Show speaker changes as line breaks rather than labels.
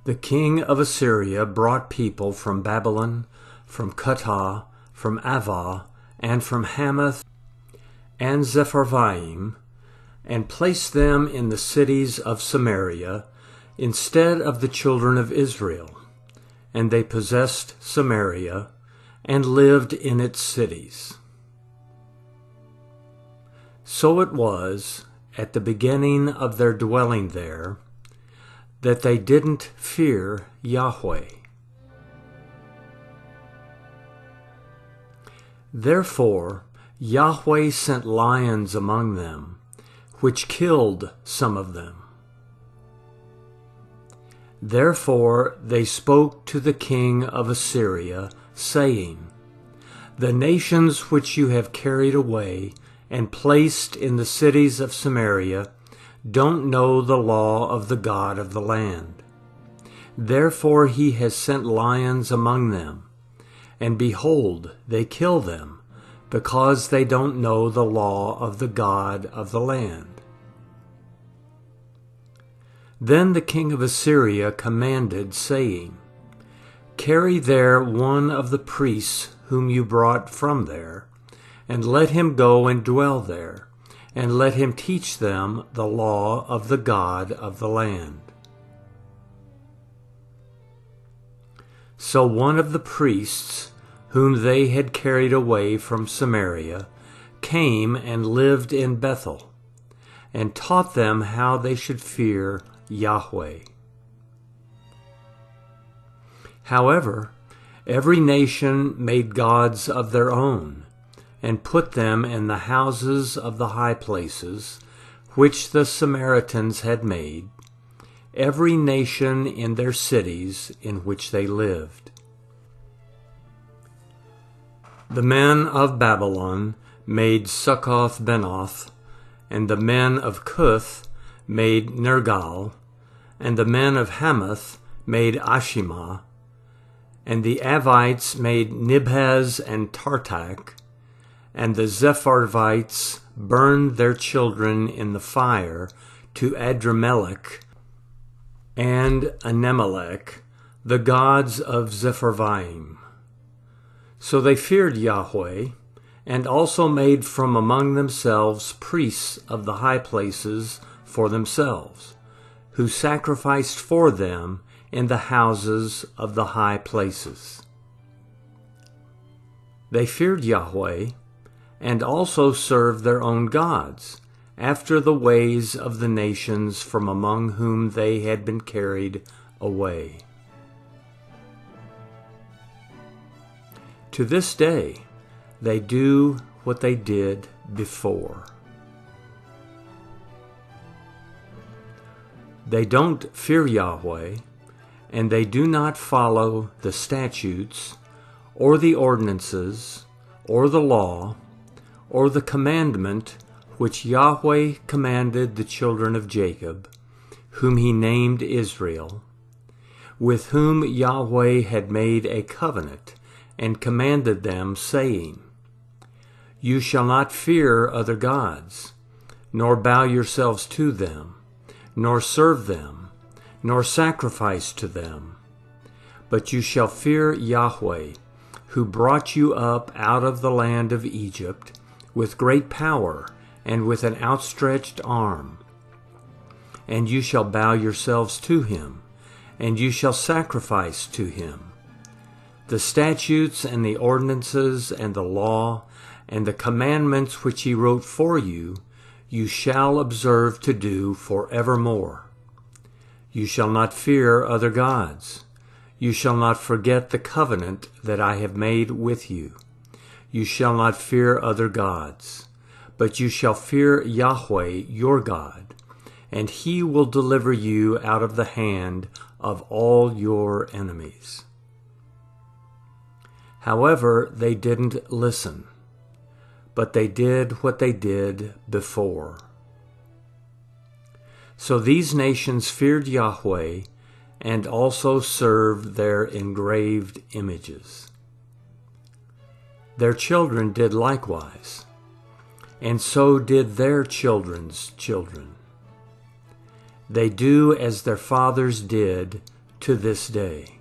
The king of Assyria brought people from Babylon, from Cutha, from Avah, and from Hamath and Sepharvaim, and placed them in the cities of Samaria instead of the children of Israel. And they possessed Samaria and lived in its cities. So it was, at the beginning of their dwelling there, that they didn't fear Yahweh. Therefore Yahweh sent lions among them, which killed some of them. Therefore they spoke to the king of Assyria, saying, The nations which you have carried away and placed in the cities of Samaria don't know the law of the God of the land. Therefore he has sent lions among them, and behold, they kill them, because they don't know the law of the God of the land. Then the king of Assyria commanded, saying, Carry there one of the priests whom you brought from there, and let him go and dwell there, and let him teach them the law of the God of the land. So one of the priests, whom they had carried away from Samaria, came and lived in Bethel, and taught them how they should fear Yahweh. However, every nation made gods of their own, and put them in the houses of the high places, which the Samaritans had made, every nation in their cities in which they lived. The men of Babylon made Succoth-Benoth, and the men of Cuth made Nergal, and the men of Hamath made Ashima, and the Avites made Nibhaz and Tartak, and the Sepharvites burned their children in the fire to Adramelech and Anemelech, the gods of Sepharvaim. So they feared Yahweh, and also made from among themselves priests of the high places for themselves, who sacrificed for them in the houses of the high places. They feared Yahweh, and also served their own gods, after the ways of the nations from among whom they had been carried away. To this day, they do what they did before. They don't fear Yahweh, and they do not follow the statutes, or the ordinances, or the law, or the commandment which Yahweh commanded the children of Jacob, whom he named Israel, with whom Yahweh had made a covenant, and commanded them, saying, You shall not fear other gods, nor bow yourselves to them, nor serve them, nor sacrifice to them. But you shall fear Yahweh, who brought you up out of the land of Egypt, with great power and with an outstretched arm. And you shall bow yourselves to him, and you shall sacrifice to him. The statutes and the ordinances and the law and the commandments which he wrote for you, you shall observe to do forevermore. You shall not fear other gods. You shall not forget the covenant that I have made with you. You shall not fear other gods, but you shall fear Yahweh your God, and he will deliver you out of the hand of all your enemies. However, they didn't listen, but they did what they did before. So these nations feared Yahweh and also served their engraved images. Their children did likewise, and so did their children's children. They do as their fathers did to this day.